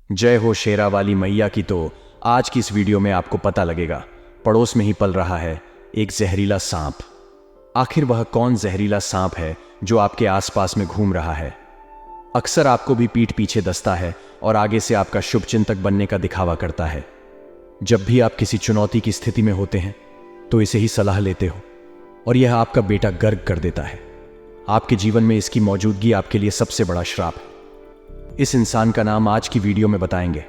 जय हो शेरा वाली मैया की। तो आज की इस वीडियो में आपको पता लगेगा, पड़ोस में ही पल रहा है एक जहरीला सांप। आखिर वह कौन जहरीला सांप है जो आपके आसपास में घूम रहा है? अक्सर आपको भी पीठ पीछे दस्ता है और आगे से आपका शुभचिंतक बनने का दिखावा करता है। जब भी आप किसी चुनौती की स्थिति में होते हैं तो इसे ही सलाह लेते हो और यह आपका बेटा गर्क कर देता है। आपके जीवन में इसकी मौजूदगी आपके लिए सबसे बड़ा श्राप है। इस इंसान का नाम आज की वीडियो में बताएंगे,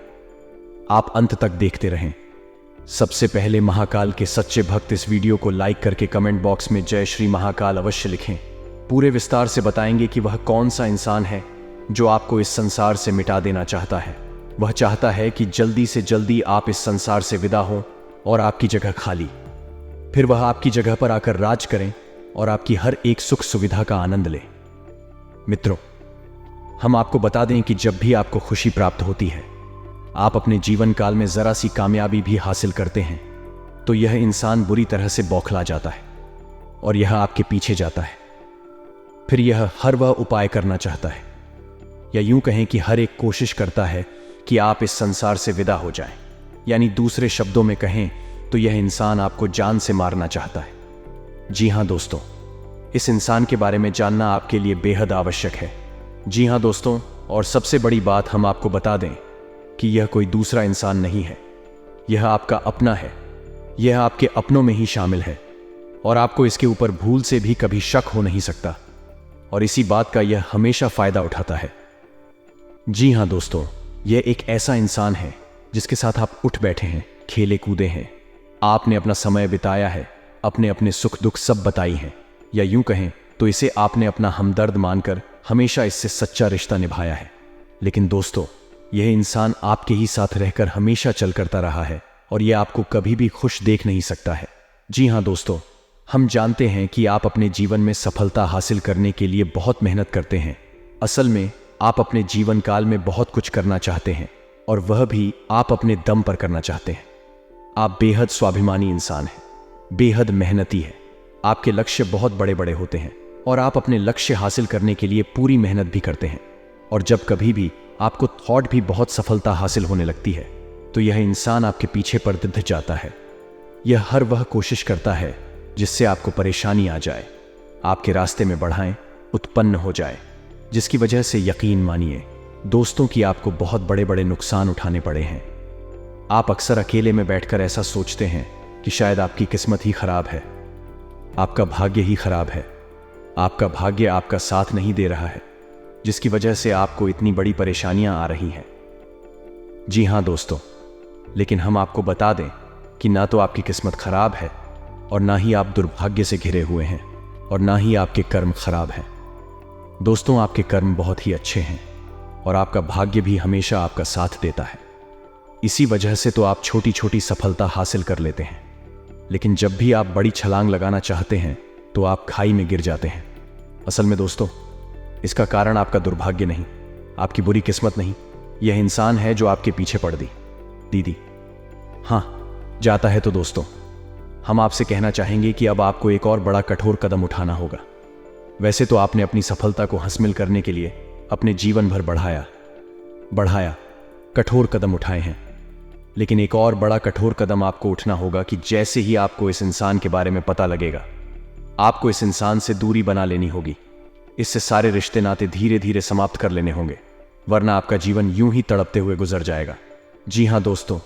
आप अंत तक देखते रहें। सबसे पहले महाकाल के सच्चे भक्त इस वीडियो को लाइक करके कमेंट बॉक्स में जय श्री महाकाल अवश्य लिखें। पूरे विस्तार से बताएंगे कि वह कौन सा इंसान है जो आपको इस संसार से मिटा देना चाहता है। वह चाहता है कि जल्दी से जल्दी आप इस संसार से विदा हों और आपकी जगह खाली। फिर वह आपकी जगह पर आकर राज करें और आपकी हर एक सुख सुविधा का आनंद ले। मित्रों, हम आपको बता दें कि जब भी आपको खुशी प्राप्त होती है, आप अपने जीवन काल में जरा सी कामयाबी भी हासिल करते हैं, तो यह इंसान बुरी तरह से बौखला जाता है और यह आपके पीछे जाता है। फिर यह हर वह उपाय करना चाहता है, या यूं कहें कि हर एक कोशिश करता है कि आप इस संसार से विदा हो जाएं। यानी दूसरे शब्दों में कहें तो यह इंसान आपको जान से मारना चाहता है। जी हां दोस्तों, इस इंसान के बारे में जानना आपके लिए बेहद आवश्यक है। जी हां दोस्तों, और सबसे बड़ी बात हम आपको बता दें कि यह कोई दूसरा इंसान नहीं है, यह आपका अपना है। यह आपके अपनों में ही शामिल है और आपको इसके ऊपर भूल से भी कभी शक हो नहीं सकता, और इसी बात का यह हमेशा फायदा उठाता है। जी हां दोस्तों, यह एक ऐसा इंसान है जिसके साथ आप उठ बैठे हैं, खेले कूदे हैं, आपने अपना समय बिताया है, अपने अपने सुख दुख सब बताई हैं, या यूं कहें तो इसे आपने अपना हमदर्द मानकर हमेशा इससे सच्चा रिश्ता निभाया है। लेकिन दोस्तों, यह इंसान आपके ही साथ रहकर हमेशा चल करता रहा है और यह आपको कभी भी खुश देख नहीं सकता है। जी हां दोस्तों, हम जानते हैं कि आप अपने जीवन में सफलता हासिल करने के लिए बहुत मेहनत करते हैं। असल में आप अपने जीवन काल में बहुत कुछ करना चाहते हैं, और वह भी आप अपने दम पर करना चाहते हैं। आप बेहद स्वाभिमानी इंसान हैं, बेहद मेहनती है। आपके लक्ष्य बहुत बड़े बड़े होते हैं और आप अपने लक्ष्य हासिल करने के लिए पूरी मेहनत भी करते हैं। और जब कभी भी आपको थॉट भी बहुत सफलता हासिल होने लगती है तो यह इंसान आपके पीछे पर दिध जाता है। यह हर वह कोशिश करता है जिससे आपको परेशानी आ जाए, आपके रास्ते में बढ़ाएं उत्पन्न हो जाए, जिसकी वजह से यकीन मानिए दोस्तों कि आपको बहुत बड़े बड़े नुकसान उठाने पड़े हैं। आप अक्सर अकेले में बैठकर ऐसा सोचते हैं कि शायद आपकी किस्मत ही खराब है, आपका भाग्य ही खराब है, आपका भाग्य आपका साथ नहीं दे रहा है, जिसकी वजह से आपको इतनी बड़ी परेशानियां आ रही हैं। जी हां दोस्तों, लेकिन हम आपको बता दें कि ना तो आपकी किस्मत खराब है और ना ही आप दुर्भाग्य से घिरे हुए हैं, और ना ही आपके कर्म खराब हैं। दोस्तों, आपके कर्म बहुत ही अच्छे हैं और आपका भाग्य भी हमेशा आपका साथ देता है। इसी वजह से तो आप छोटी छोटी सफलता हासिल कर लेते हैं, लेकिन जब भी आप बड़ी छलांग लगाना चाहते हैं तो आप खाई में गिर जाते हैं। असल में दोस्तों, इसका कारण आपका दुर्भाग्य नहीं, आपकी बुरी किस्मत नहीं, यह इंसान है जो आपके पीछे पड़ दीदी। हाँ, जाता है तो दोस्तों, हम आपसे कहना चाहेंगे कि अब आपको एक और बड़ा कठोर कदम उठाना होगा। वैसे तो आपने अपनी सफलता को हासिल करने के लिए अपने जीवन भर बढ़ाया कठोर कदम उठाए हैं, लेकिन एक और बड़ा कठोर कदम आपको उठना होगा कि जैसे ही आपको इस इंसान के बारे में पता लगेगा, आपको इस इंसान से दूरी बना लेनी होगी। इससे सारे रिश्ते नाते धीरे धीरे समाप्त कर लेने होंगे, वरना आपका जीवन यूं ही तड़पते हुए गुजर जाएगा। जी हां दोस्तों,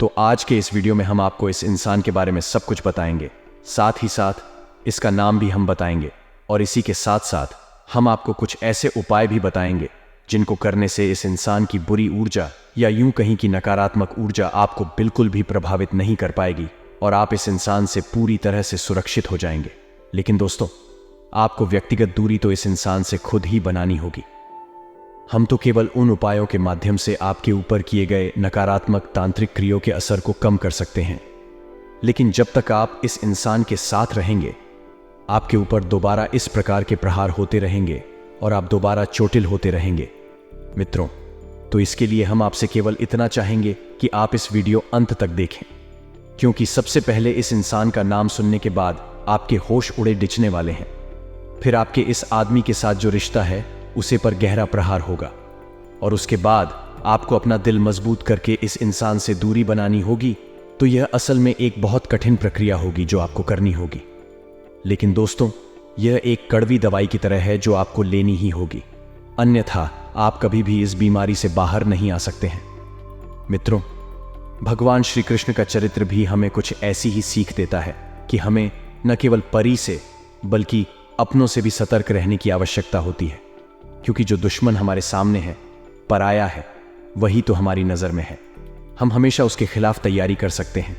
तो आज के इस वीडियो में हम आपको इस इंसान के बारे में सब कुछ बताएंगे, साथ ही साथ इसका नाम भी हम बताएंगे, और इसी के साथ साथ हम आपको कुछ ऐसे उपाय भी बताएंगे जिनको करने से इस इंसान की बुरी ऊर्जा, या यूं कहीं की नकारात्मक ऊर्जा आपको बिल्कुल भी प्रभावित नहीं कर पाएगी और आप इस इंसान से पूरी तरह से सुरक्षित हो जाएंगे। लेकिन दोस्तों, आपको व्यक्तिगत दूरी तो इस इंसान से खुद ही बनानी होगी। हम तो केवल उन उपायों के माध्यम से आपके ऊपर किए गए नकारात्मक तांत्रिक क्रियाओं के असर को कम कर सकते हैं, लेकिन जब तक आप इस इंसान के साथ रहेंगे, आपके ऊपर दोबारा इस प्रकार के प्रहार होते रहेंगे और आप दोबारा चोटिल होते रहेंगे। मित्रों, तो इसके लिए हम आपसे केवल इतना चाहेंगे कि आप इस वीडियो अंत तक देखें, क्योंकि सबसे पहले इस इंसान का नाम सुनने के बाद आपके होश उड़े डिचने वाले हैं। फिर आपके इस आदमी के साथ जो रिश्ता है उसे पर गहरा प्रहार होगा, और उसके बाद आपको अपना दिल मजबूत करके इस इंसान से दूरी बनानी होगी, तो यह असल में एक बहुत कठिन प्रक्रिया होगी जो आपको करनी होगी। लेकिन दोस्तों, यह एक कड़वी दवाई की तरह है जो आपको लेनी ही होगी, अन्यथा आप कभी भी इस बीमारी से बाहर नहीं आ सकते हैं। मित्रों, भगवान श्री कृष्ण का चरित्र भी हमें कुछ ऐसी ही सीख देता है कि हमें न केवल परी से बल्कि अपनों से भी सतर्क रहने की आवश्यकता होती है, क्योंकि जो दुश्मन हमारे सामने है, पराया है, वही तो हमारी नजर में है। हम हमेशा उसके खिलाफ तैयारी कर सकते हैं,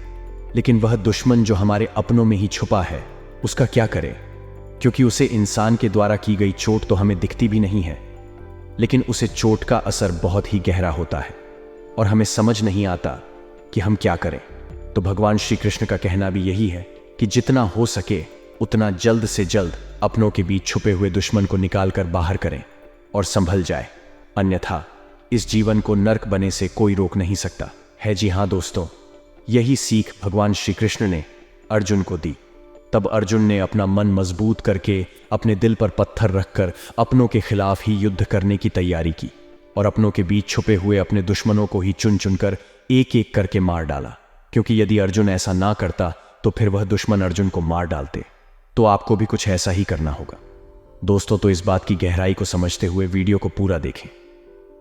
लेकिन वह दुश्मन जो हमारे अपनों में ही छुपा है, उसका क्या करें? क्योंकि उसे इंसान के द्वारा की गई चोट तो हमें दिखती भी नहीं है, लेकिन उसे चोट का असर बहुत ही गहरा होता है और हमें समझ नहीं आता कि हम क्या करें। तो भगवान श्री कृष्ण का कहना भी यही है कि जितना हो सके उतना जल्द से जल्द अपनों के बीच छुपे हुए दुश्मन को निकाल कर बाहर करें और संभल जाए, अन्यथा इस जीवन को नर्क बने से कोई रोक नहीं सकता है। जी हाँ दोस्तों, यही सीख भगवान श्री कृष्ण ने अर्जुन को दी। तब अर्जुन ने अपना मन मजबूत करके अपने दिल पर पत्थर रखकर अपनों के खिलाफ ही युद्ध करने की तैयारी की और अपनों के बीच छुपे हुए अपने दुश्मनों को ही चुन चुनकर एक एक करके मार डाला, क्योंकि यदि अर्जुन ऐसा ना करता तो फिर वह दुश्मन अर्जुन को मार डालते। तो आपको भी कुछ ऐसा ही करना होगा दोस्तों। तो इस बात की गहराई को समझते हुए वीडियो को पूरा देखें।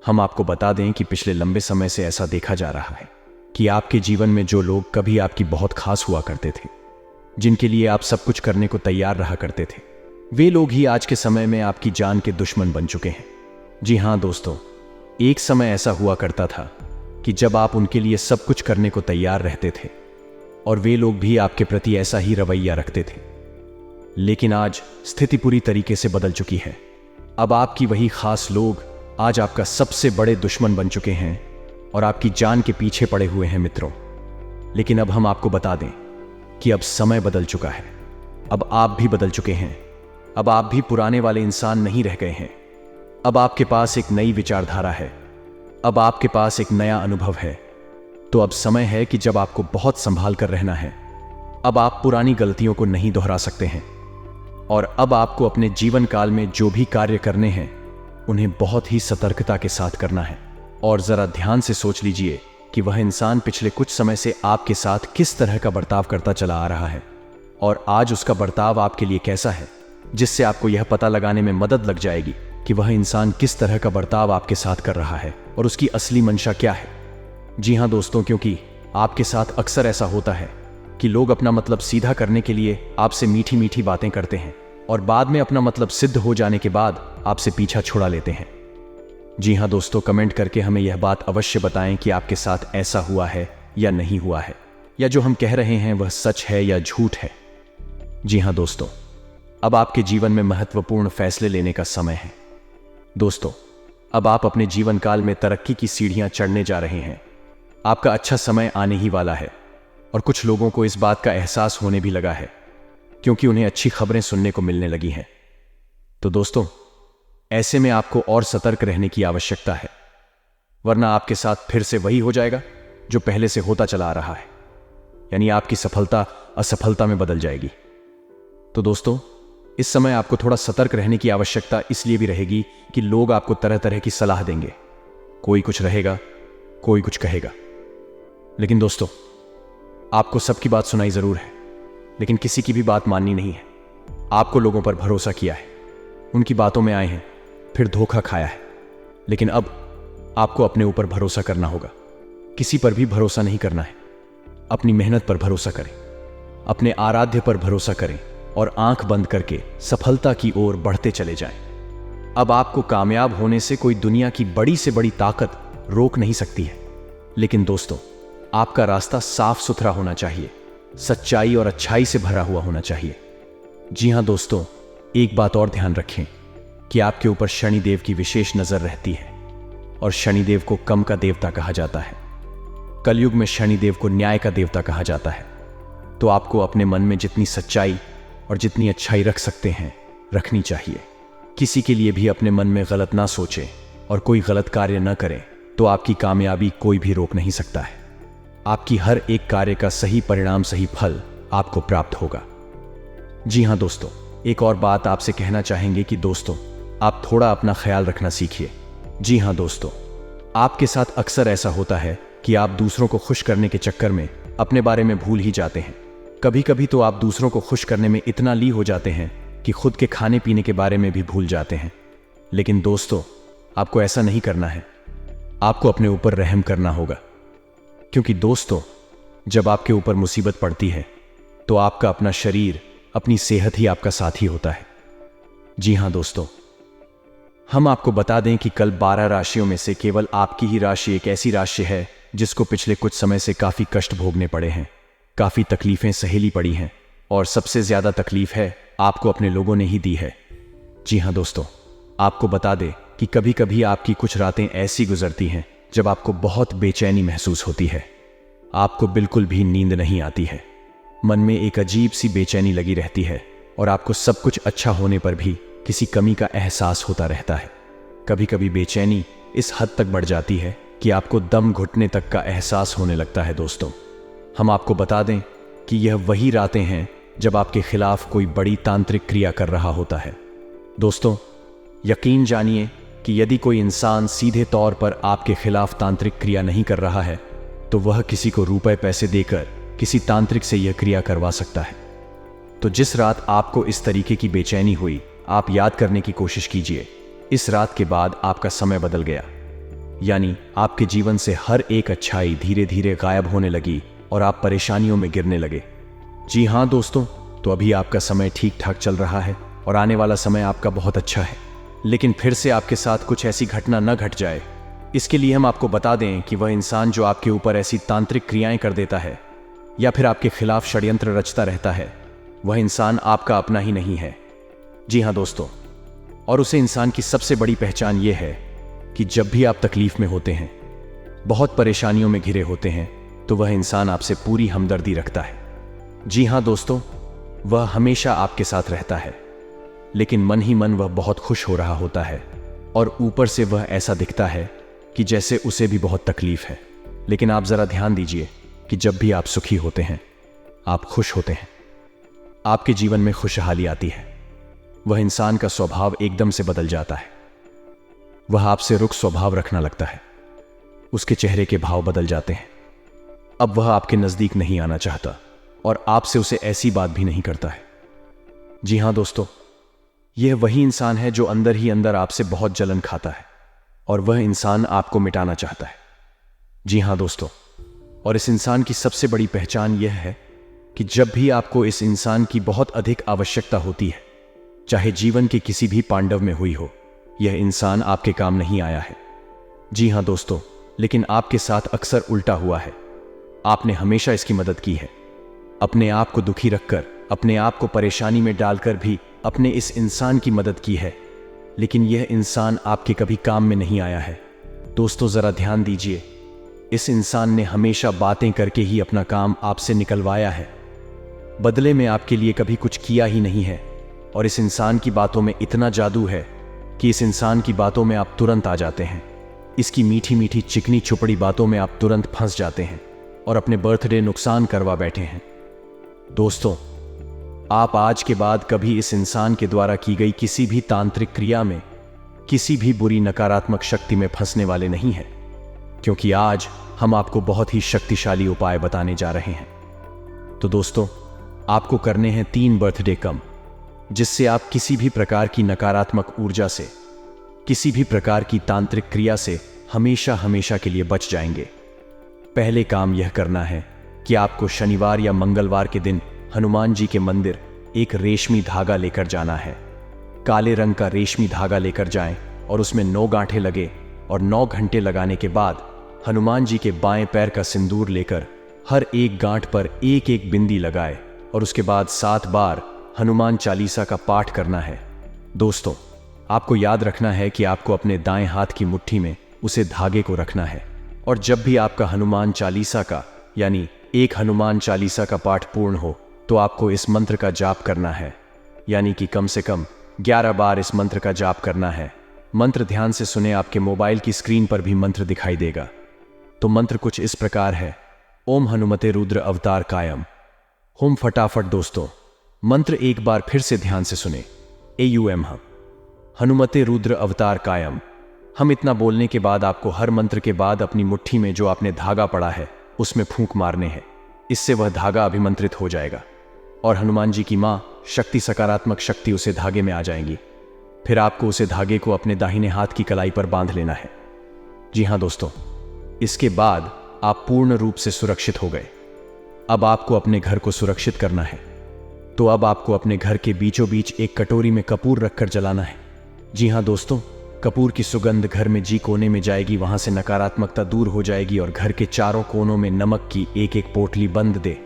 हम आपको बता दें कि पिछले लंबे समय से ऐसा देखा जा रहा है कि आपके जीवन में जो लोग कभी आपकी बहुत खास हुआ करते थे, जिनके लिए आप सब कुछ करने को तैयार रहा करते थे, वे लोग ही आज के समय में आपकी जान के दुश्मन बन चुके हैं। जी हाँ दोस्तों, एक समय ऐसा हुआ करता था कि जब आप उनके लिए सब कुछ करने को तैयार रहते थे और वे लोग भी आपके प्रति ऐसा ही रवैया रखते थे। लेकिन आज स्थिति पूरी तरीके से बदल चुकी है। अब आपकी वही खास लोग आज आपका सबसे बड़े दुश्मन बन चुके हैं और आपकी जान के पीछे पड़े हुए हैं मित्रों। लेकिन अब हम आपको बता दें कि अब समय बदल चुका है। अब आप भी बदल चुके हैं। अब आप भी पुराने वाले इंसान नहीं रह गए हैं। अब आपके पास एक नई विचारधारा है। अब आपके पास एक नया अनुभव है। तो अब समय है कि जब आपको बहुत संभाल कर रहना है। अब आप पुरानी गलतियों को नहीं दोहरा सकते हैं और अब आपको अपने जीवन काल में जो भी कार्य करने हैं उन्हें बहुत ही सतर्कता के साथ करना है। और जरा ध्यान से सोच लीजिए कि वह इंसान पिछले कुछ समय से आपके साथ किस तरह का बर्ताव करता चला आ रहा है और आज उसका बर्ताव आपके लिए कैसा है, जिससे आपको यह पता लगाने में मदद लग जाएगी कि वह इंसान किस तरह का बर्ताव आपके साथ कर रहा है और उसकी असली मंशा क्या है। जी हाँ दोस्तों, क्योंकि आपके साथ अक्सर ऐसा होता है कि लोग अपना मतलब सीधा करने के लिए आपसे मीठी मीठी बातें करते हैं और बाद में अपना मतलब सिद्ध हो जाने के बाद आपसे पीछा छुड़ा लेते हैं। जी हाँ दोस्तों, कमेंट करके हमें यह बात अवश्य बताएं कि आपके साथ ऐसा हुआ है या नहीं हुआ है, या जो हम कह रहे हैं वह सच है या झूठ है। जी हाँ दोस्तों, अब आपके जीवन में महत्वपूर्ण फैसले लेने का समय है। दोस्तों, अब आप अपने जीवन काल में तरक्की की सीढ़ियां चढ़ने जा रहे हैं। आपका अच्छा समय आने ही वाला है और कुछ लोगों को इस बात का एहसास होने भी लगा है, क्योंकि उन्हें अच्छी खबरें सुनने को मिलने लगी हैं। तो दोस्तों, ऐसे में आपको और सतर्क रहने की आवश्यकता है, वरना आपके साथ फिर से वही हो जाएगा जो पहले से होता चला आ रहा है, यानी आपकी सफलता असफलता में बदल जाएगी। तो दोस्तों, इस समय आपको थोड़ा सतर्क रहने की आवश्यकता इसलिए भी रहेगी कि लोग आपको तरह तरह की सलाह देंगे। कोई कुछ रहेगा, कोई कुछ कहेगा। लेकिन दोस्तों, आपको सबकी बात सुनाई जरूर है, लेकिन किसी की भी बात माननी नहीं है। आपको लोगों पर भरोसा किया है, उनकी बातों में आए हैं, फिर धोखा खाया है। लेकिन अब आपको अपने ऊपर भरोसा करना होगा। किसी पर भी भरोसा नहीं करना है। अपनी मेहनत पर भरोसा करें, अपने आराध्य पर भरोसा करें और आंख बंद करके सफलता की ओर बढ़ते चले जाएं। अब आपको कामयाब होने से कोई दुनिया की बड़ी से बड़ी ताकत रोक नहीं सकती है। लेकिन दोस्तों, आपका रास्ता साफ सुथरा होना चाहिए, सच्चाई और अच्छाई से भरा हुआ होना चाहिए। जी हां दोस्तों, एक बात और ध्यान रखें कि आपके ऊपर शनिदेव की विशेष नजर रहती है और शनिदेव को कम का देवता कहा जाता है। कलयुग में शनिदेव को न्याय का देवता कहा जाता है। तो आपको अपने मन में जितनी सच्चाई और जितनी अच्छाई रख सकते हैं रखनी चाहिए। किसी के लिए भी अपने मन में गलत ना सोचें और कोई गलत कार्य न करें, तो आपकी कामयाबी कोई भी रोक नहीं सकता है। आपकी हर एक कार्य का सही परिणाम, सही फल आपको प्राप्त होगा। जी हां दोस्तों, एक और बात आपसे कहना चाहेंगे कि दोस्तों, आप थोड़ा अपना ख्याल रखना सीखिए। जी हां दोस्तों, आपके साथ अक्सर ऐसा होता है कि आप दूसरों को खुश करने के चक्कर में अपने बारे में भूल ही जाते हैं। कभी कभी तो आप दूसरों को खुश करने में इतना ली हो जाते हैं कि खुद के खाने पीने के बारे में भी भूल जाते हैं। लेकिन दोस्तों, आपको ऐसा नहीं करना है। आपको अपने ऊपर रहम करना होगा, क्योंकि दोस्तों, जब आपके ऊपर मुसीबत पड़ती है तो आपका अपना शरीर, अपनी सेहत ही आपका साथी होता है। जी हां दोस्तों, हम आपको बता दें कि कल 12 राशियों में से केवल आपकी ही राशि एक ऐसी राशि है जिसको पिछले कुछ समय से काफी कष्ट भोगने पड़े हैं, काफी तकलीफें सहेली पड़ी हैं, और सबसे ज्यादा तकलीफ है आपको अपने लोगों ने ही दी है। जी हां दोस्तों, आपको बता दें कि कभी कभी आपकी कुछ रातें ऐसी गुजरती हैं जब आपको बहुत बेचैनी महसूस होती है। आपको बिल्कुल भी नींद नहीं आती है, मन में एक अजीब सी बेचैनी लगी रहती है, और आपको सब कुछ अच्छा होने पर भी किसी कमी का एहसास होता रहता है। कभी कभी बेचैनी इस हद तक बढ़ जाती है कि आपको दम घुटने तक का एहसास होने लगता है। दोस्तों, हम आपको बता दें कि यह वही रातें हैं जब आपके खिलाफ कोई बड़ी तांत्रिक क्रिया कर रहा होता है। दोस्तों, यकीन जानिए कि यदि कोई इंसान सीधे तौर पर आपके खिलाफ तांत्रिक क्रिया नहीं कर रहा है तो वह किसी को रुपए पैसे देकर किसी तांत्रिक से यह क्रिया करवा सकता है। तो जिस रात आपको इस तरीके की बेचैनी हुई, आप याद करने की कोशिश कीजिए। इस रात के बाद आपका समय बदल गया, यानी आपके जीवन से हर एक अच्छाई धीरे धीरे गायब होने लगी और आप परेशानियों में गिरने लगे। जी हां दोस्तों, तो अभी आपका समय ठीक ठाक चल रहा है और आने वाला समय आपका बहुत अच्छा है। लेकिन फिर से आपके साथ कुछ ऐसी घटना न घट जाए, इसके लिए हम आपको बता दें कि वह इंसान जो आपके ऊपर ऐसी तांत्रिक क्रियाएं कर देता है या फिर आपके खिलाफ षड्यंत्र रचता रहता है, वह इंसान आपका अपना ही नहीं है। जी हां दोस्तों, और उसे इंसान की सबसे बड़ी पहचान यह है कि जब भी आप तकलीफ में होते हैं, बहुत परेशानियों में घिरे होते हैं, तो वह इंसान आपसे पूरी हमदर्दी रखता है। जी हां दोस्तों, वह हमेशा आपके साथ रहता है, लेकिन मन ही मन वह बहुत खुश हो रहा होता है, और ऊपर से वह ऐसा दिखता है कि जैसे उसे भी बहुत तकलीफ है। लेकिन आप जरा ध्यान दीजिए कि जब भी आप सुखी होते हैं, आप खुश होते हैं, आपके जीवन में खुशहाली आती है, वह इंसान का स्वभाव एकदम से बदल जाता है। वह आपसे रुख स्वभाव रखना लगता है, उसके चेहरे के भाव बदल जाते हैं। अब वह आपके नजदीक नहीं आना चाहता और आपसे उसे ऐसी बात भी नहीं करता है। जी हां दोस्तों, यह वही इंसान है जो अंदर ही अंदर आपसे बहुत जलन खाता है, और वह इंसान आपको मिटाना चाहता है। जी हां दोस्तों, और इस इंसान की सबसे बड़ी पहचान यह है कि जब भी आपको इस इंसान की बहुत अधिक आवश्यकता होती है, चाहे जीवन के किसी भी पांडव में हुई हो, यह इंसान आपके काम नहीं आया है। जी हां दोस्तों, लेकिन आपके साथ अक्सर उल्टा हुआ है। आपने हमेशा इसकी मदद की है, अपने आप को दुखी रखकर, अपने आप को परेशानी में डालकर भी अपने इस इंसान की मदद की है, लेकिन यह इंसान आपके कभी काम में नहीं आया है। दोस्तों, जरा ध्यान दीजिए, इस इंसान ने हमेशा बातें करके ही अपना काम आपसे निकलवाया है, बदले में आपके लिए कभी कुछ किया ही नहीं है। और इस इंसान की बातों में इतना जादू है कि इस इंसान की बातों में आप तुरंत आ जाते हैं। इसकी मीठी मीठी चिकनी छुपड़ी बातों में आप तुरंत फंस जाते हैं और अपने बर्थडे नुकसान करवा बैठे हैं। दोस्तों, आप आज के बाद कभी इस इंसान के द्वारा की गई किसी भी तांत्रिक क्रिया में, किसी भी बुरी नकारात्मक शक्ति में फंसने वाले नहीं हैं, क्योंकि आज हम आपको बहुत ही शक्तिशाली उपाय बताने जा रहे हैं। तो दोस्तों, आपको करने हैं 3 बर्थडे कम, जिससे आप किसी भी प्रकार की नकारात्मक ऊर्जा से, किसी भी प्रकार की तांत्रिक क्रिया से हमेशा हमेशा के लिए बच जाएंगे। पहले काम यह करना है कि आपको शनिवार या मंगलवार के दिन हनुमान जी के मंदिर एक रेशमी धागा लेकर जाना है। काले रंग का रेशमी धागा लेकर जाएं और उसमें 9 गांठें लगे, और 9 घंटे लगाने के बाद हनुमान जी के बाएं पैर का सिंदूर लेकर हर एक गांठ पर एक एक बिंदी लगाए, और उसके बाद 7 बार हनुमान चालीसा का पाठ करना है। दोस्तों, आपको याद रखना है कि आपको अपने दाएं हाथ की मुट्ठी में उसे धागे को रखना है, और जब भी आपका हनुमान चालीसा का यानी एक हनुमान चालीसा का पाठ पूर्ण हो तो आपको इस मंत्र का जाप करना है, यानी कि कम से कम 11 बार इस मंत्र का जाप करना है। मंत्र ध्यान से सुने, आपके मोबाइल की स्क्रीन पर भी मंत्र दिखाई देगा। तो मंत्र कुछ इस प्रकार है: ओम हनुमते रुद्र अवतार कायम। होम फटाफट दोस्तों, मंत्र एक बार फिर से ध्यान से सुने। AUM हनुमते रुद्र अवतार कायम, हम इतना बोलने के बाद आपको हर मंत्र के बाद अपनी मुट्ठी में जो आपने धागा पड़ा है उसमें फूंक मारने हैं। इससे वह धागा अभिमंत्रित हो जाएगा और हनुमान जी की माँ शक्ति, सकारात्मक शक्ति उसे धागे में आ जाएंगी। फिर आपको उसे धागे को अपने दाहिने हाथ की कलाई पर बांध लेना है। जी हाँ दोस्तों, इसके बाद आप पूर्ण रूप से सुरक्षित हो गए। अब आपको अपने घर को सुरक्षित करना है। तो अब आपको अपने घर के बीचों बीच एक कटोरी में कपूर रखकर जलाना है। जी हाँ दोस्तों, कपूर की सुगंध घर में जी कोने में जाएगी, वहां से नकारात्मकता दूर हो जाएगी और घर के चारों कोनों में नमक की एक एक पोटली बंद दे।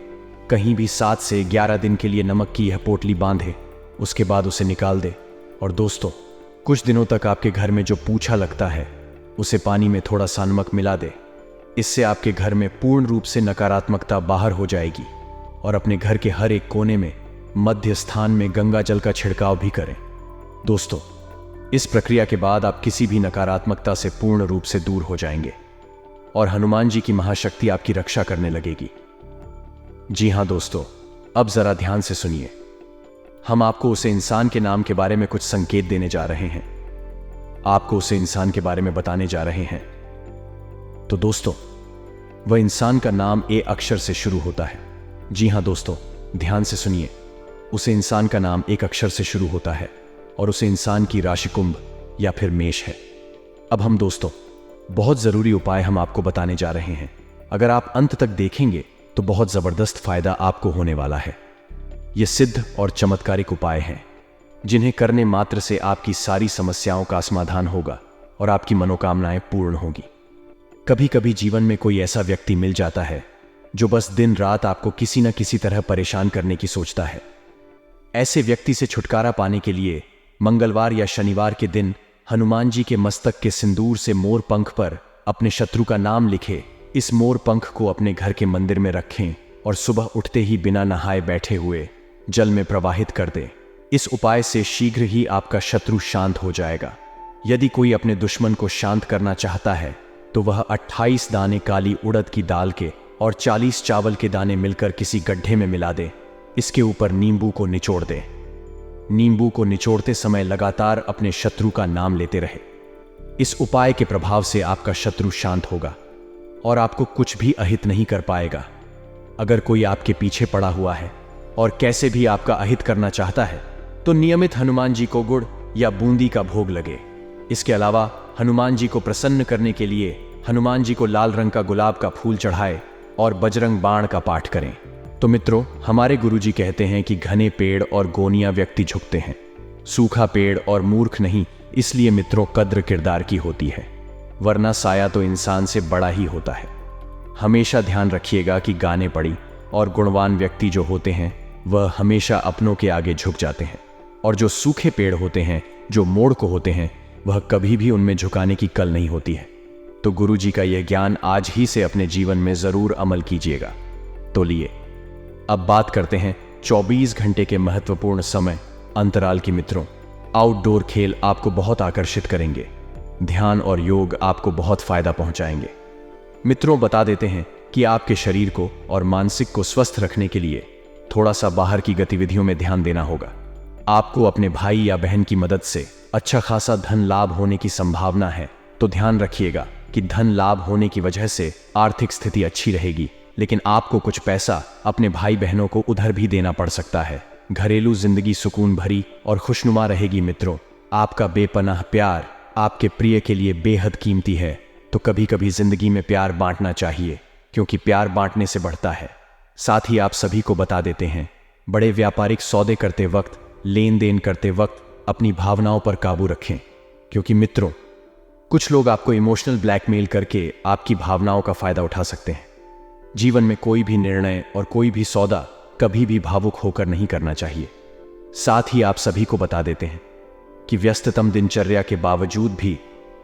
कहीं भी 7 से 11 दिन के लिए नमक की यह पोटली बांधे, उसके बाद उसे निकाल दे। और दोस्तों, कुछ दिनों तक आपके घर में जो पूछा लगता है उसे पानी में थोड़ा सा नमक मिला दे। इससे आपके घर में पूर्ण रूप से नकारात्मकता बाहर हो जाएगी। और अपने घर के हर एक कोने में मध्य स्थान में गंगा जल का छिड़काव भी करें। दोस्तों, इस प्रक्रिया के बाद आप किसी भी नकारात्मकता से पूर्ण रूप से दूर हो जाएंगे और हनुमान जी की महाशक्ति आपकी रक्षा करने लगेगी। जी हाँ दोस्तों, अब जरा ध्यान से सुनिए। हम आपको उसे इंसान के नाम के बारे में कुछ संकेत देने जा रहे हैं। आपको उसे इंसान के बारे में बताने जा रहे हैं। तो दोस्तों, वह इंसान का नाम ए अक्षर से शुरू होता है। जी हाँ दोस्तों, ध्यान से सुनिए। उसे इंसान का नाम एक अक्षर से शुरू होता है और उसे इंसान की राशि कुंभ या फिर मेष है। अब हम दोस्तों बहुत जरूरी उपाय हम आपको बताने जा रहे हैं। अगर आप अंत तक देखेंगे तो बहुत जबरदस्त फायदा आपको होने वाला है। ये सिद्ध और चमत्कारिक उपाय हैं जिन्हें करने मात्र से आपकी सारी समस्याओं का समाधान होगा और आपकी मनोकामनाएं पूर्ण होगी। कभी कभी जीवन में कोई ऐसा व्यक्ति मिल जाता है जो बस दिन रात आपको किसी न किसी तरह परेशान करने की सोचता है। ऐसे व्यक्ति से छुटकारा पाने के लिए मंगलवार या शनिवार के दिन हनुमान जी के मस्तक के सिंदूर से मोर पंख पर अपने शत्रु का नाम लिखे इस मोर पंख को अपने घर के मंदिर में रखें और सुबह उठते ही बिना नहाए बैठे हुए जल में प्रवाहित कर दें। इस उपाय से शीघ्र ही आपका शत्रु शांत हो जाएगा। यदि कोई अपने दुश्मन को शांत करना चाहता है तो वह 28 दाने काली उड़द की दाल के और 40 चावल के दाने मिलकर किसी गड्ढे में मिला दे। इसके ऊपर नींबू को निचोड़ दे। नींबू को निचोड़ते समय लगातार अपने शत्रु का नाम लेते रहे। इस उपाय के प्रभाव से आपका शत्रु शांत होगा और आपको कुछ भी अहित नहीं कर पाएगा। अगर कोई आपके पीछे पड़ा हुआ है और कैसे भी आपका अहित करना चाहता है तो नियमित हनुमान जी को गुड़ या बूंदी का भोग लगे। इसके अलावा हनुमान जी को प्रसन्न करने के लिए हनुमान जी को लाल रंग का गुलाब का फूल चढ़ाए और बजरंग बाण का पाठ करें। तो मित्रों, हमारे गुरुजी कहते हैं कि घने पेड़ और गोनियां व्यक्ति झुकते हैं, सूखा पेड़ और मूर्ख नहीं। इसलिए मित्रों, कद्र किरदार की होती है, वरना साया तो इंसान से बड़ा ही होता है। हमेशा ध्यान रखिएगा कि गाने पड़ी और गुणवान व्यक्ति जो होते हैं वह हमेशा अपनों के आगे झुक जाते हैं और जो सूखे पेड़ होते हैं, जो मोड़ को होते हैं, वह कभी भी उनमें झुकाने की कल नहीं होती है। तो गुरुजी का यह ज्ञान आज ही से अपने जीवन में जरूर अमल कीजिएगा। तो लिए अब बात करते हैं 24 घंटे के महत्वपूर्ण समय अंतराल की। मित्रों, आउटडोर खेल आपको बहुत आकर्षित करेंगे। ध्यान और योग आपको बहुत फायदा पहुंचाएंगे। मित्रों, बता देते हैं कि आपके शरीर को और मानसिक को स्वस्थ रखने के लिए थोड़ा सा बाहर की गतिविधियों में ध्यान देना होगा। आपको अपने भाई या बहन की मदद से अच्छा खासा धन लाभ होने की संभावना है। तो ध्यान रखिएगा कि धन लाभ होने की वजह से आर्थिक स्थिति अच्छी रहेगी, लेकिन आपको कुछ पैसा अपने भाई बहनों को उधर भी देना पड़ सकता है। घरेलू जिंदगी सुकून भरी और खुशनुमा रहेगी। मित्रों, आपका बेपनाह प्यार आपके प्रिय के लिए बेहद कीमती है। तो कभी कभी जिंदगी में प्यार बांटना चाहिए, क्योंकि प्यार बांटने से बढ़ता है। साथ ही आप सभी को बता देते हैं, बड़े व्यापारिक सौदे करते वक्त, लेन देन करते वक्त अपनी भावनाओं पर काबू रखें, क्योंकि मित्रों, कुछ लोग आपको इमोशनल ब्लैकमेल करके आपकी भावनाओं का फायदा उठा सकते हैं। जीवन में कोई भी निर्णय और कोई भी सौदा कभी भी भावुक होकर नहीं करना चाहिए। साथ ही आप सभी को बता देते हैं कि व्यस्ततम दिनचर्या के बावजूद भी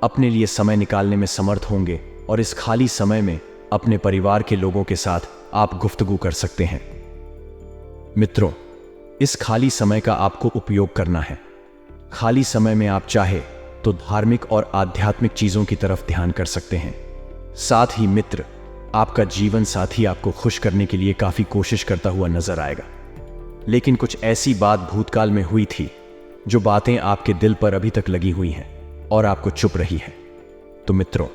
अपने लिए समय निकालने में समर्थ होंगे और इस खाली समय में अपने परिवार के लोगों के साथ आप गुफ्तगू कर सकते हैं। मित्रों, इस खाली समय का आपको उपयोग करना है। खाली समय में आप चाहे तो धार्मिक और आध्यात्मिक चीजों की तरफ ध्यान कर सकते हैं। साथ ही मित्र, आपका जीवन साथी आपको खुश करने के लिए काफी कोशिश करता हुआ नजर आएगा, लेकिन कुछ ऐसी बात भूतकाल में हुई थी जो बातें आपके दिल पर अभी तक लगी हुई हैं और आपको चुप रही है। तो मित्रों,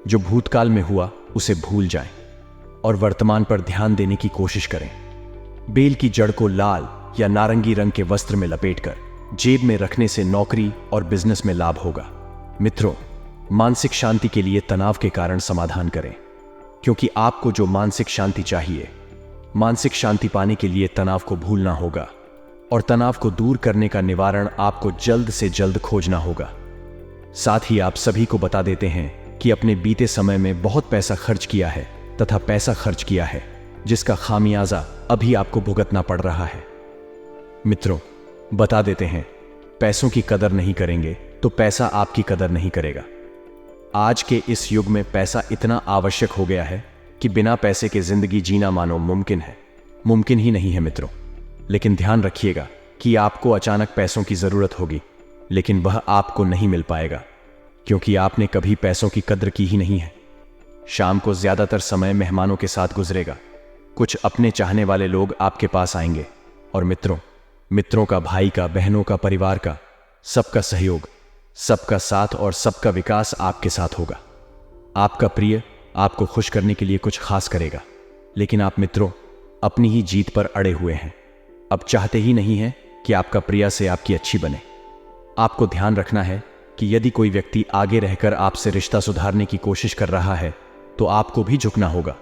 जो भूतकाल में हुआ उसे भूल जाएं और वर्तमान पर ध्यान देने की कोशिश करें। बेल की जड़ को लाल या नारंगी रंग के वस्त्र में लपेटकर जेब में रखने से नौकरी और बिजनेस में लाभ होगा। मित्रों, मानसिक शांति के लिए तनाव के कारण समाधान करें, क्योंकि आपको जो मानसिक शांति चाहिए, मानसिक शांति पाने के लिए तनाव को भूलना होगा और तनाव को दूर करने का निवारण आपको जल्द से जल्द खोजना होगा। साथ ही आप सभी को बता देते हैं कि अपने बीते समय में बहुत पैसा खर्च किया है तथा पैसा खर्च किया है जिसका खामियाजा अभी आपको भुगतना पड़ रहा है। मित्रों, बता देते हैं, पैसों की कदर नहीं करेंगे तो पैसा आपकी कदर नहीं करेगा। आज के इस युग में पैसा इतना आवश्यक हो गया है कि बिना पैसे के जिंदगी जीना मानो मुमकिन है, मुमकिन ही नहीं है मित्रों। लेकिन ध्यान रखिएगा कि आपको अचानक पैसों की जरूरत होगी, लेकिन वह आपको नहीं मिल पाएगा, क्योंकि आपने कभी पैसों की कद्र की ही नहीं है। शाम को ज्यादातर समय मेहमानों के साथ गुजरेगा, कुछ अपने चाहने वाले लोग आपके पास आएंगे और मित्रों का, भाई का, बहनों का, परिवार का, सबका सहयोग, सबका साथ और सबका विकास आपके साथ होगा। आपका प्रिय आपको खुश करने के लिए कुछ खास करेगा, लेकिन आप मित्रों अपनी ही जीत पर अड़े हुए हैं। अब चाहते ही नहीं हैं कि आपका प्रिय से आपकी अच्छी बने। आपको ध्यान रखना है कि यदि कोई व्यक्ति आगे रहकर आपसे रिश्ता सुधारने की कोशिश कर रहा है तो आपको भी झुकना होगा,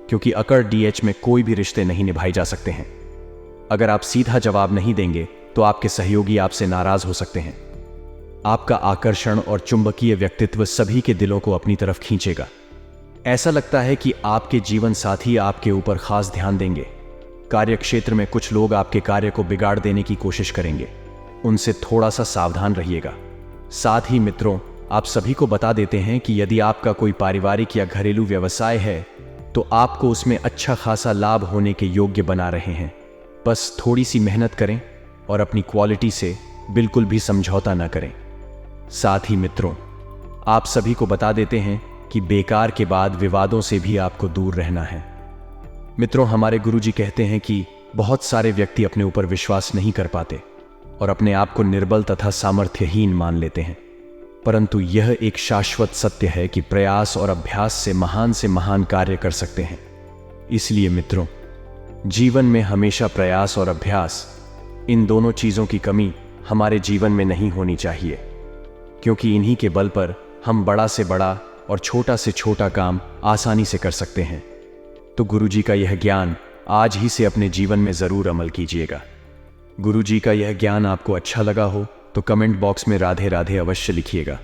क्योंकि अकड़ डीएच में कोई भी रिश्ते नहीं निभाए जा सकते हैं। अगर आप सीधा जवाब नहीं देंगे तो आपके सहयोगी आपसे नाराज हो सकते हैं। आपका आकर्षण और चुंबकीय व्यक्तित्व सभी के दिलों को अपनी तरफ खींचेगा। ऐसा लगता है कि आपके जीवन साथी आपके ऊपर खास ध्यान देंगे। कार्यक्षेत्र में कुछ लोग आपके कार्य को बिगाड़ देने की कोशिश करेंगे, उनसे थोड़ा सा सावधान रहिएगा। साथ ही मित्रों, आप सभी को बता देते हैं कि यदि आपका कोई पारिवारिक या घरेलू व्यवसाय है तो आपको उसमें अच्छा खासा लाभ होने के योग्य बना रहे हैं। बस थोड़ी सी मेहनत करें और अपनी क्वालिटी से बिल्कुल भी समझौता न करें। साथ ही मित्रों, आप सभी को बता देते हैं कि बेकार के बाद विवादों से भी आपको दूर रहना है। मित्रों, हमारे गुरुजी कहते हैं कि बहुत सारे व्यक्ति अपने ऊपर विश्वास नहीं कर पाते और अपने आप को निर्बल तथा सामर्थ्यहीन मान लेते हैं, परंतु यह एक शाश्वत सत्य है कि प्रयास और अभ्यास से महान कार्य कर सकते हैं। इसलिए मित्रों, जीवन में हमेशा प्रयास और अभ्यास, इन दोनों चीजों की कमी हमारे जीवन में नहीं होनी चाहिए, क्योंकि इन्हीं के बल पर हम बड़ा से बड़ा और छोटा से छोटा काम आसानी से कर सकते हैं। तो गुरुजी का यह ज्ञान आज ही से अपने जीवन में जरूर अमल कीजिएगा। गुरुजी का यह ज्ञान आपको अच्छा लगा हो तो कमेंट बॉक्स में राधे राधे अवश्य लिखिएगा।